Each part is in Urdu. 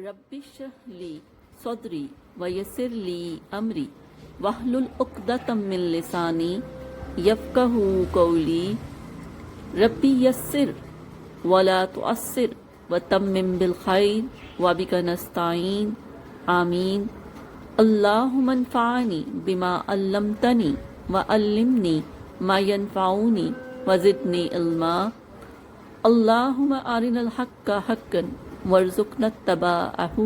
رب اشرح لی صدری ویسر لی امری واحلل عقدۃ من لسانی یفقہوا قولی ربی یسر ولا تعسر وتمم بالخیر وبک نستعین آمین اللہم انفعنی بما علمتنی وعلمنی ما ینفعنی وزدنی علما اللہم ارنا الحق حقا وارزقنا اتباعہ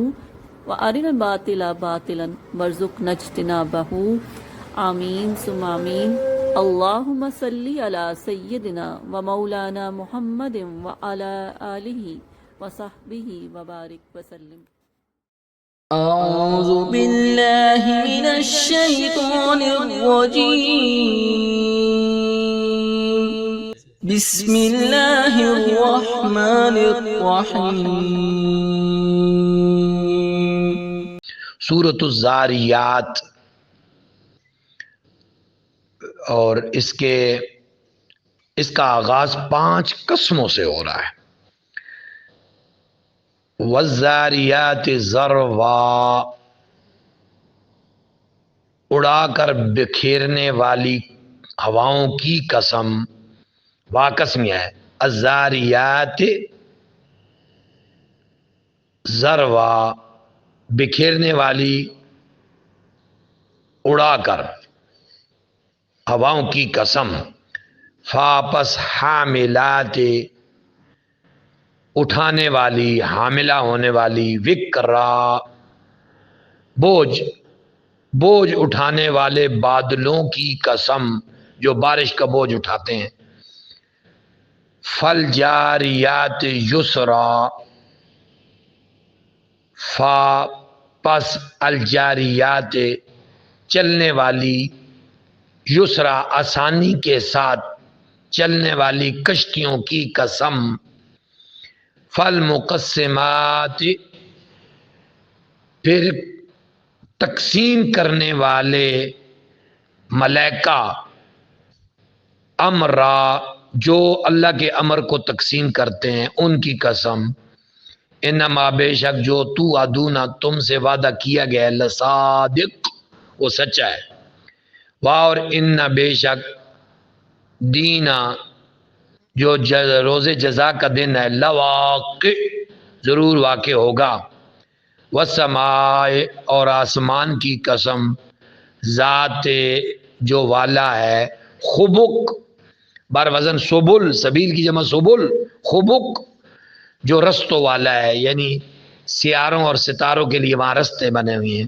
وارنا الباطل باطلا وارزقنا اجتنابہ آمین ثم آمین اللہم صلی علی سیدنا و مولانا محمد وعلی آلہ وصحبہ وبارک وسلم۔ أعوذ بالله من الشيطان الرجيم بسم الله الرحمن الرحيم سورۃ الذاریات، اور اس کا آغاز 5 قسموں سے ہو رہا ہے۔ والذاریات ذروا، اڑا کر بکھیرنے والی ہواؤں کی قسم، وا قسمیہ ہے۔ الذاریات ذروا، بکھیرنے والی، اڑا کر، ہواؤں کی قسم۔ فاپس حاملات، اٹھانے والی، حاملہ ہونے والی، وکرا، بوجھ اٹھانے والے بادلوں کی قسم جو بارش کا بوجھ اٹھاتے ہیں۔ فالجاریات یسرا، پس الجاریات، چلنے والی، یسرا، آسانی کے ساتھ چلنے والی کشتیوں کی قسم۔ فالمقسمات، پھر تقسیم کرنے والے ملائکہ، امرا، جو اللہ کے امر کو تقسیم کرتے ہیں ان کی قسم۔ انما، بے شک، جو توعدون، تم سے وعدہ کیا گیا ہے، لصادق، وہ سچا ہے۔ اور ان، بے شک، دینا، جو روز جزا کا دن ہے، لواقع، ضرور واقع ہوگا۔ والسماء، اور آسمان کی قسم، ذات جو والا ہے، خبک، بر وزن سبل، سبیل کی جمع سبل، خبک جو رستوں والا ہے، یعنی سیاروں اور ستاروں کے لیے وہاں رستے بنے ہوئے ہیں۔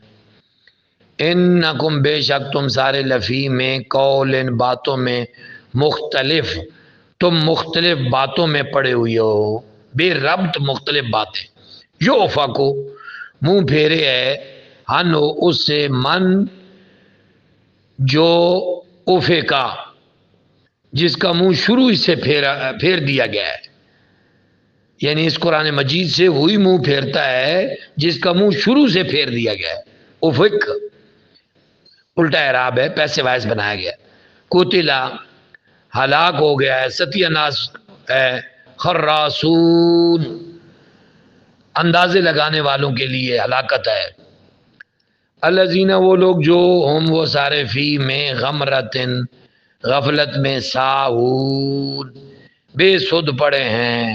انکم، بے شک تم سارے، لفی میں، قول، باتوں میں، مختلف، تم مختلف باتوں میں پڑے ہوئے ہو، بے ربط مختلف باتیں۔ یؤفکو، منہ پھیرے ہے، ہنو، اس سے، من جو افکا، جس کا منہ شروع سے پھیر دیا گیا ہے، یعنی اس قرآن مجید سے وہی منہ پھیرتا ہے جس کا منہ شروع سے پھیر دیا گیا ہے۔ افک الٹا اعراب ہے، پیسے وائز بنایا گیا۔ قتلا، ہلاک ہو گیا ہے، ستیہ ناس ہے۔ خراسون، اندازے لگانے والوں کے لیے ہلاکت ہے۔ الذین، وہ لوگ جو، ہم وہ سارے، فی میں، غمرتن، غفلت میں، ساہون، بے سود پڑے ہیں۔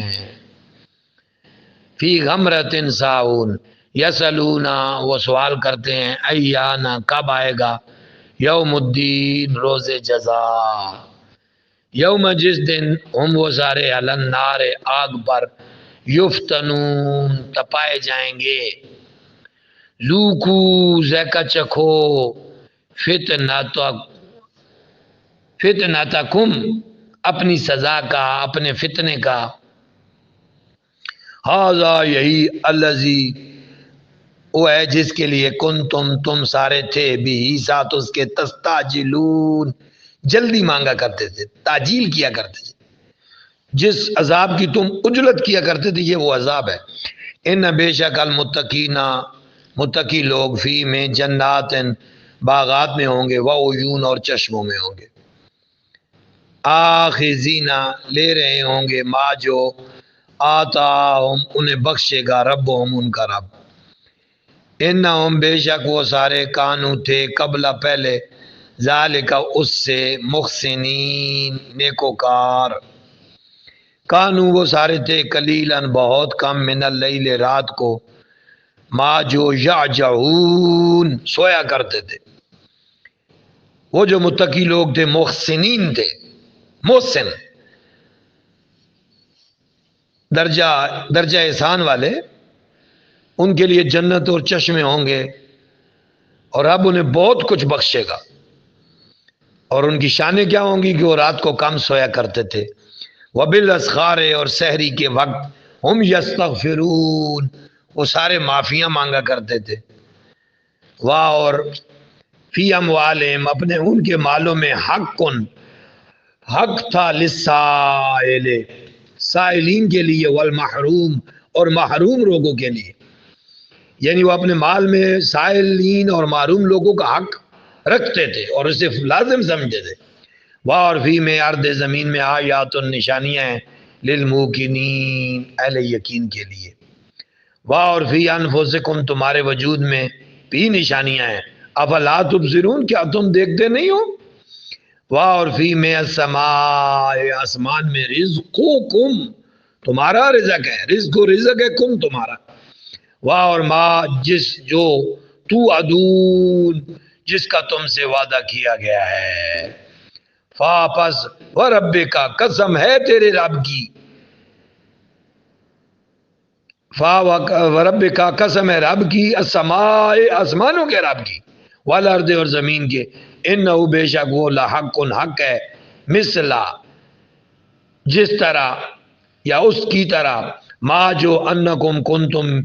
فی غمرتن ساہون، یسلونا، وہ سوال کرتے ہیں، ایانا، کب آئے گا، یوم الدین، روز جزا، یوم، جس دن، ہم وہ سارے، علی النار، آگ پر، یفتنون، تپائے جائیں گے۔ لوکو، ذائقہ چکھو، فتنتکم، اپنی سزا کا، اپنے فتنے کا۔ ھذا، یہی، الذی، وہ ہے جس کے لیے، تم سارے تھے، بھی، ساتھ اس کے، تستعجلون، جلدی مانگا کرتے تھے، تاجیل کیا کرتے تھے، جس عذاب کی تم عجلت کیا کرتے تھے، یہ وہ عذاب ہے۔ ان، بے شک، المتقین، متقی لوگ، فی میں، جنات، باغات میں ہوں گے، وعیون، اور چشموں میں ہوں گے۔ آخذین، لے رہے ہوں گے، ما، جو، آتاہم، انہیں بخشے گا، ربہم، ان کا رب۔ انہم بے شک وہ سارے کانو تھے قبل پہلے ذالک اس سے محسنین نیکوکار کانو وہ سارے تھے قلیلاً بہت کم من اللیل رات کو ما جو یعجعون سویا کرتے تھے وہ جو متقی لوگ تھے محسنین تھے محسن درجہ احسان والے ان کے لیے جنت اور چشمے ہوں گے اور اب انہیں بہت کچھ بخشے گا اور ان کی شانیں کیا ہوں گی کہ وہ رات کو کم سویا کرتے تھے وبالاسخار اور سحری کے وقت ہم یستغفرون وہ سارے معافیاں مانگا کرتے تھے واہ اور فی اموالہم اپنے ان کے مالوں میں حق تھا للسائل سائلین کے لیے والمحروم اور محروم لوگوں کے لیے یعنی وہ اپنے مال میں سائلین اور محروم لوگوں کا حق رکھتے تھے اور اسے لازم سمجھتے تھے واہ اور فی میں ارض زمین میں آیات نشانیاں ہیں للموقنین اہل یقین کے لیے واہ اور فی انفسکم تمہارے وجود میں بھی نشانیاں ہیں افلا تبصرون کیا تم دیکھتے نہیں ہو واہ اور فی میں السماء آسمان میں رزقکم تمہارا رزق ہے رزق ہے کم تمہارا واہ اور ما جو تو ادون جس کا تم سے وعدہ کیا گیا ہے فا پس ورب کا قسم ہے تیرے رب کی فا ورب کا قسم ہے رب کی السماء آسمانوں کے رب کی والارض اور زمین کے انہو بے شک وہ لحق حق ہے مثلا جس طرح یا اس کی طرح ما جو انکم کنتم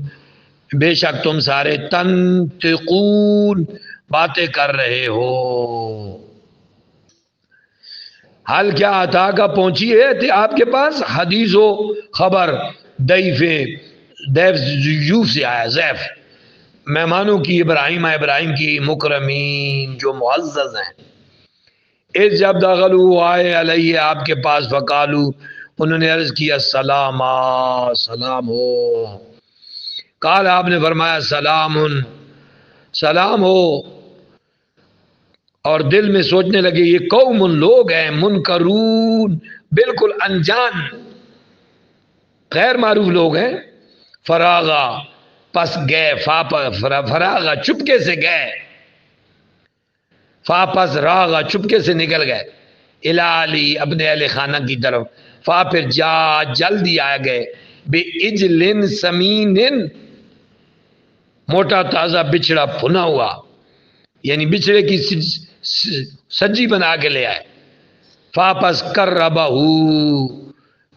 بے شک تم سارے تنطقون باتیں کر رہے ہو حال کیا عطا کا پہنچی ہے آپ کے پاس حدیث و خبر ضیف یوف سے آیا ضیف مہمانوں کی ابراہیم کی مکرمین جو معزز ہیں اس جب دخلوا آئے علیہ آپ کے پاس فقالو انہوں نے عرض کیا سلام ہو قال آپ نے فرمایا سلام ہو اور دل میں سوچنے لگے یہ قوم لوگ ہیں منکرون بالکل انجان غیر معروف لوگ ہیں فراغا پس گئے فراغا چپکے سے گئے فا پس راغا چپکے سے نکل گئے الالی اپنے اہل خانہ کی طرف فا پھر جا جلدی آ گئے بے اجلن سمین موٹا تازہ بچڑا بھنا ہوا یعنی بچڑے کی سجی بنا کے لے آئے فا پس کر ربا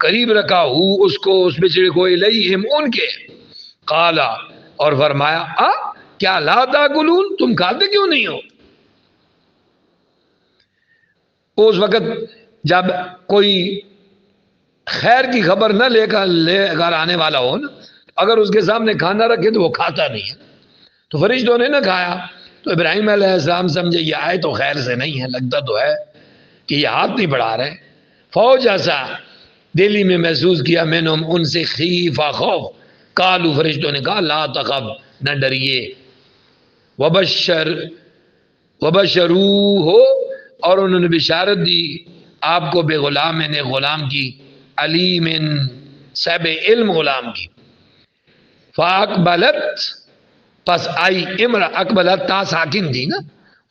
قریب رکھا اس کو اس بچڑے کو الیہم ان کے قالا اور فرمایا کیا لا تاکلون تم کھاتے کیوں نہیں ہو اس وقت جب کوئی خیر کی خبر نہ لے کر آنے والا ہو نا اگر اس کے سامنے کھانا رکھے تو وہ کھاتا نہیں ہے تو فرشتوں نے نہ کھایا تو ابراہیم علیہ السلام سمجھے یہ آئے تو خیر سے نہیں ہے لگتا تو ہے کہ یہ ہاتھ نہیں بڑھا رہے فوج ایسا دلی میں محسوس کیا میں نے ان سے خیفہ خوف کالو فرشتوں نے کہا لا تخف نہ ڈریے وبشرو ہو اور انہوں نے بشارت دی آپ کو بے غلام نے غلام کی علیم صاحب علم غلام کی فاقبلت پس آئی امرا اقبلت تا ساکن تھی نا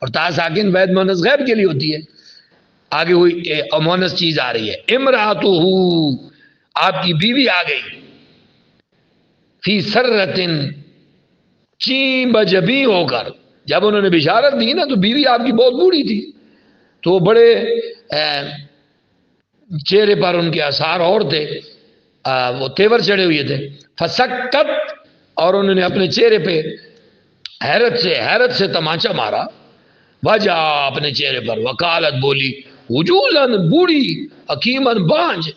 اور تا ساکن بعد مونس غیر کے لیے ہوتی ہے آگے ہوئی مونس چیز آ رہی ہے امراتو آپ کی بیوی آ گئی فی سرتن چین بجبی ہو کر جب انہوں نے بشارت دی نا تو بیوی آپ کی بہت بوڑھی تھی تو بڑے چہرے پر ان کے آثار اور تھے وہ تیور چڑھے ہوئے تھے فسکت اور انہوں نے اپنے چہرے پہ حیرت سے تماچا مارا وجہ اپنے چہرے پر وکالت بولی وجوزن بوڑھی حکیمن بانج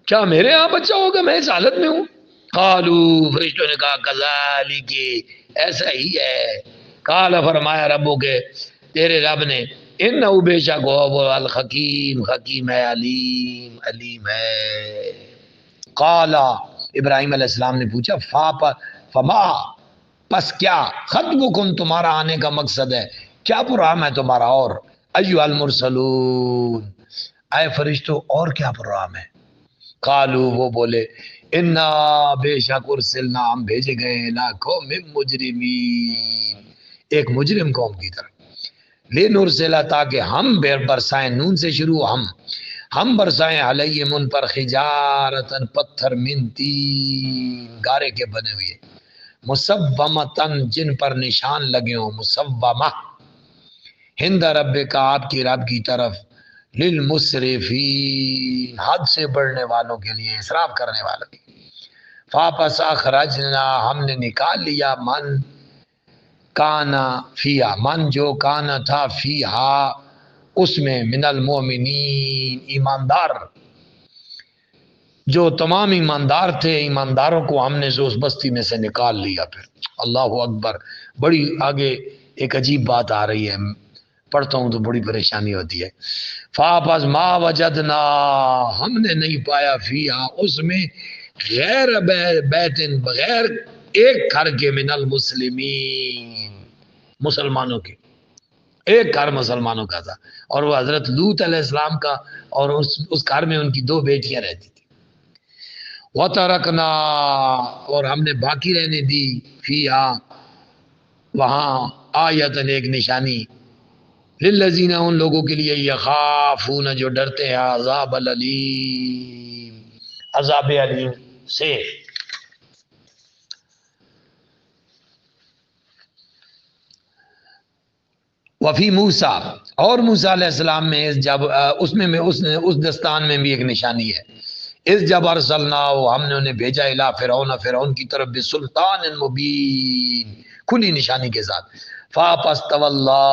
کیا میرے ہاں بچہ ہوگا میں اس حالت میں ہوں قالو فرشتوں نے کہا کذالک ایسا ہی ہے قال فرمایا ربو کے تیرے رب نے انہو بے شک وہ الحکیم حکیم ہے علیم ہے قال ابراہیم علیہ السلام نے پوچھا فما پس کیا خطبکم تمہارا آنے کا مقصد ہے، کیا پروگرام ہے تمہارا؟ اور ایھا المرسلون اے فرشتوں اور کیا پروگرام ہے؟ قالو وہ بولے انا بے شک ارسلنا ہم بھیجے گئے لا قوم مجرمین ایک مجرم قوم کی طرف، لنرسلا تاکہ ہم برسائیں، نون سے شروع، ہم برسائیں علیہم ان پر حجارتن پتھر من تین گارے کے بنے ہوئے، مسومتن جن پر نشان لگے ہوں، مسومہ ہند رب کا آپ کی رب کی طرف، للمسرفین حد سے بڑھنے والوں کے لیے، اسراف کرنے والوں کے لیے، فاپس اخرجنا ہم نے نکال لیا، من کانا فیا من جو کانا تھا فیہا اس میں، من المؤمنین ایماندار، جو تمام ایماندار تھے ایمانداروں کو ہم نے اس بستی میں سے نکال لیا۔ پھر اللہ اکبر، بڑی آگے ایک عجیب بات آ رہی ہے، پڑھتا ہوں تو بڑی پریشانی ہوتی ہے۔ فاپس ما وجدنا ہم نے نہیں پایا فیہا اس میں، غیر بیتن بغیر ایک گھر کے، من المسلمین مسلمانوں کے، ایک گھر مسلمانوں کا تھا، اور وہ حضرت لوط علیہ السلام کا، اور اس گھر میں ان کی 2 بیٹیاں رہتی تھی۔ وَتَرَكْنَا اور ہم نے باقی رہنے دی، فیہا وہاں، آیتن ایک نشانی، للذین ان لوگوں کے لیے، یخافون جو ڈرتے ہیں، عذاب العلیم عذاب علیم سے۔ وفی موسیٰ اور موسیٰ علیہ السلام میں جب اس دستان میں بھی ایک نشانی ہے، اس جب ارسلنا ہم نے انہیں بھیجا الی فرعون فرعون کی طرف، بسلطان مبین کھلی نشانی کے ساتھ، فاپس تولا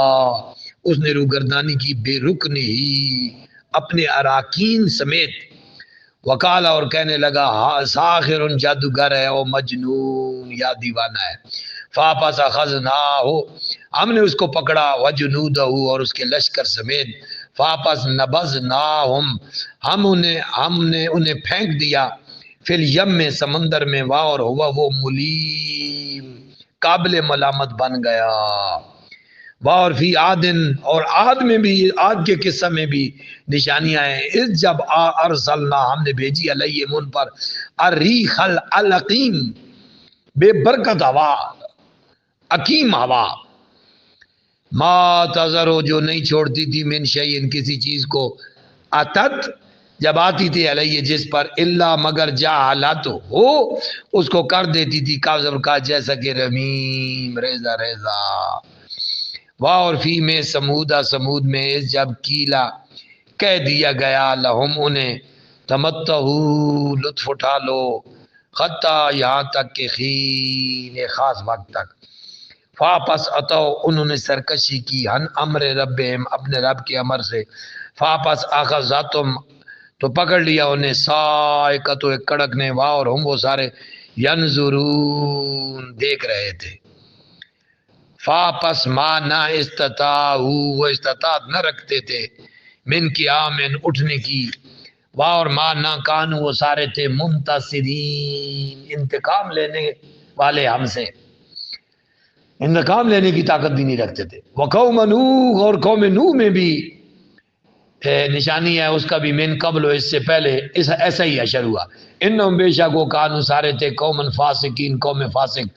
اس نے روگردانی کی، بے رکن ہی اپنے اراکین سمیت، وکالا اور کہنے لگا ساحر جادوگر ہے، او مجنون یا دیوانہ ہے، فاپس اخذناہ ہم نے اس کو پکڑا، وجنودہ اور اس کے لشکر سمیت، فاپس نبذناہم ہم نے انہیں پھینک دیا، فی الیم میں سمندر میں، اور ہوا وہ ملیم قابل ملامت بن گیا، اور فی عادن اور عاد میں بھی، عاد کے قصہ میں بھی نشانیاں ہیں، اس جب ارسلنا ہم نے بھیجی علیہم ان پر، الریح العقیم بے برکت ہوا، عقیم ہوا، ما تذرو جو نہیں چھوڑتی تھی، من شیئن کسی چیز کو، اتت جب آتی تھی، علیہ جس پر، الا مگر جعلت ہو اس کو کر دیتی تھی، کاذب کا جیسا کہ رمیم ریزہ ریزہ، اور فی میں سمودہ سمود میں، اس جب کیلا کہہ دیا گیا، لہم انہیں، تمتعو لطف اٹھا لو، خطا یہاں تک کہ خین ایک خاص وقت تک، فاپس اتو انہوں نے سرکشی کی، ہن امر ربہم اپنے رب کے امر سے، فاپس اخذتم تو پکڑ لیا انہیں، صاعقۃ ایک کڑکنے، اور ہم وہ سارے، ینظرون دیکھ رہے تھے، فاپس ما نہ استطاعو وہ استطاعت نہ رکھتے تھے، من قیامن اٹھنے کی، اور ما نہ کانو وہ سارے تھے، منتصرین انتقام لینے والے ہم سے، انتقام لینے کی طاقت بھی نہیں رکھتے تھے، وقوم نوح اور قوم نوح میں بھی نشانی ہے اس کا بھی، من قبل اس سے پہلے ایسا ہی اشر ہوا، انہم بے شک وہ کانو سارے تھے، قوم فاسقین قوم فاسق،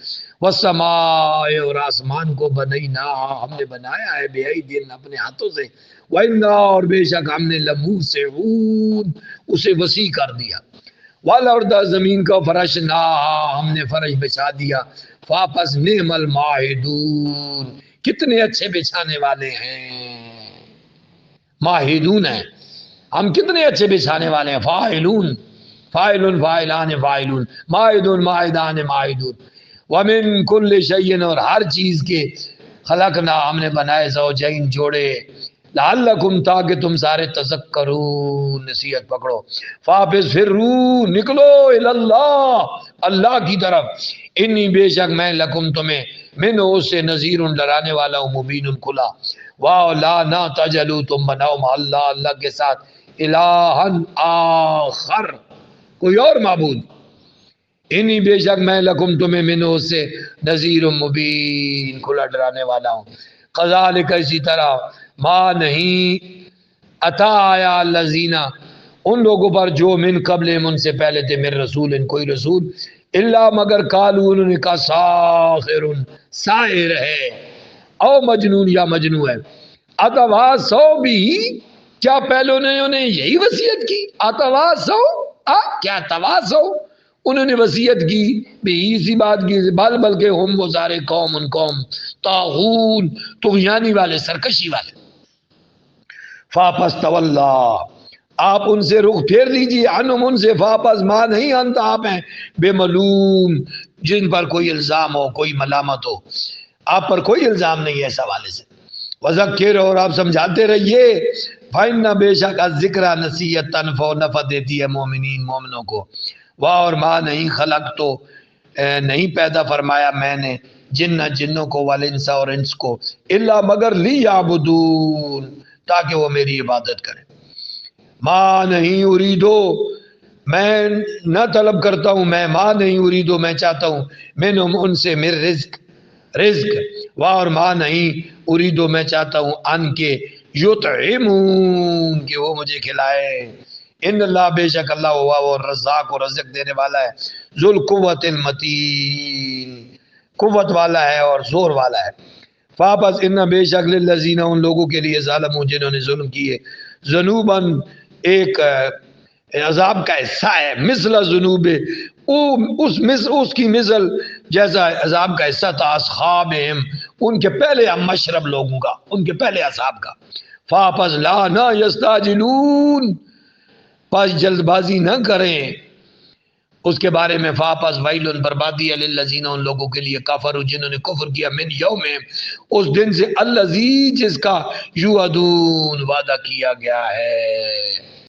والسماء اور آسمان کو بنینا ہم نے بنایا ہے، بِأَیْدٍ اپنے ہاتھوں سے، وَإِنَّا اور بے شک ہم نے لَمُوسِعُونَ اسے وسیع کر دیا، وَالْأَرْضَ زمین کو فرشنا ہم نے فرش بچھا دیا، فاپس نعم الماہدون کتنے اچھے بچھانے والے ہیں، ماہدون ہیں ہم کتنے اچھے بچھانے والے ہیں، فاعلون فاعلون فاعلان فاعلون، ماہدون ماہدان ماہدون، ومن کل شیء اور ہر چیز کے، خلقنا ہم نے بنائے، زوجین جوڑے، لعلکم تاکہ تم سارے تذکرون نصیحت پکڑو، فاپس فرو نکلو اللہ اللہ کی طرف، انی بے شک میں لکم تمہیں، منہ سے نذیر ڈرانے والا ہوں، مبین کھلا، واو لا نہ تجلو تم بناؤ مع اللہ اللہ کے ساتھ، الہن آخر کوئی اور معبود، انی بے شک میں لکم تمہیں منہ سے نذیر مبین کھلا ڈرانے والا ہوں. کذالک اسی طرح ما نہیں عطا آیا الذین ان لوگوں پر جو من قبل ان سے پہلے تھے من رسول ان کوئی رسول الا مگر قالوا انہوں نے کہا ساحر ساحر ہے او مجنون یا مجنون ہے. اتوا سو بھی کیا پہلے انہوں نے یہی وصیت کی اتوا سو کیا تواسو انہوں نے وصیت کی بھی اسی بات کی بلکہ ہم وہ سارے قوم ان قوم طاغون طغیانی والے سرکشی والے. فاپس تولا آپ ان سے رخ پھیر لیجیے انہم ان سے فاپس ما نہیں انت آپ ہیں بے ملوم جن پر کوئی الزام ہو کوئی ملامت ہو آپ پر کوئی الزام نہیں ہے اس حوالے سے. وذکر اور آپ سمجھاتے رہیے فإن بے شک ذکر نصیحت تنفع نفع دیتی ہے مومنین مومنوں کو. واہ اور ماں نہیں خلق تو نہیں پیدا فرمایا میں نے جنوں کو والانس اور انس کو الا مگر لیعبدون تاکہ وہ میری عبادت کریں. ماں نہیں اریدو میں نہ طلب کرتا ہوں میں ماں نہیں اریدو میں چاہتا ہوں منہم ان سے میرے رزق واہ اور ماں نہیں اریدو میں چاہتا ہوں ان کے یطعمون کہ وہ مجھے کھلائے. ان اللہ بے شک اللہ ہوا وہ رزاق اور رزق دینے والا ہے ذو القوت المتین قوت والا ہے اور زور والا ہے. فاپس ان بے شک للذین ان لوگوں کے لیے ظالمون جنہوں نے ظلم کیے ذنوباً ایک عذاب کا حصہ ہے مثل ذنوب اس کی مثل جیسا عذاب کا حصہ تھا اصحابہم ان کے پہلے ہم مشرب لوگوں کا ان کے پہلے اصحاب کا. فاپس لا نہ یستعجلون پس جلد بازی نہ کریں اس کے بارے میں. فاپس ویل بربادی للذین ان لوگوں کے لیے کفروا جنہوں نے کفر کیا من یوم اس دن سے الذی جس کا یوعدون وعدہ کیا گیا ہے.